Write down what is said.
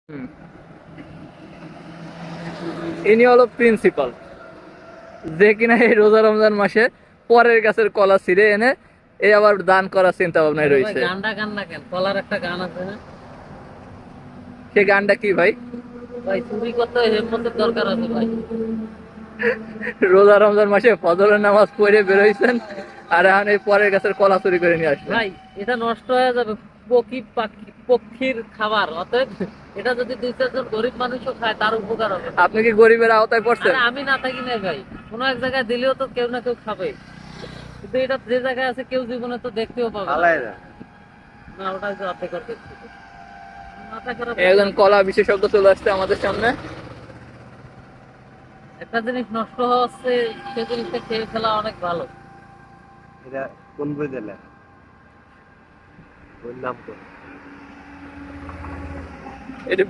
হুম। ইনি হলো প্রিন্সিপাল, যে কিনা এই রোজা রমজান মাসে পরের গাছের কলা ছিঁড়ে এনে এই আবার দান করার চিন্তা ভাবনায় আরে ভাই রয়েছে। গানটা গান না কেন? কলার একটা গান আছে না? সে গানটা কি ভাই? ভাই চুরি করতে হেমন্তের দরকার আছে ভাই। রোজা রমজান মাসে ফজরের নামাজ পড়ে বেরোইছেন, আর এখন এই পরের গাছের কলা চুরি করে নিয়ে আসলেন। ভাই এটা নষ্ট হয়ে যাবে, পক্ষীর খাবার, অতএব এটা যদি দুই চারজন গরিব মানুষও খায় তার উপকার হবে। আপনি কি গরিবের আওতায় পড়ছেন? আরে আমি না থাকি না ভাই, কোনো এক জায়গায় দিলেও তো কেউ না কেউ খাবে, কিন্তু এটা যে জায়গায় আছে কেউ জীবনে তো দেখতেও পাবে না। না ওটা যে অর্ধেক অর্ধেক ছিল। মাথা খারাপ হয়ে একজন গেছে। কলা বিশেষজ্ঞ চলে আসছে আমাদের সামনে। একটা জিনিস নষ্ট হচ্ছে, সে জিনিসটা খেয়ে ফেলা অনেক ভালো। এটা কোন বইতে লেখা? বইয়ের নাম কোন? এটা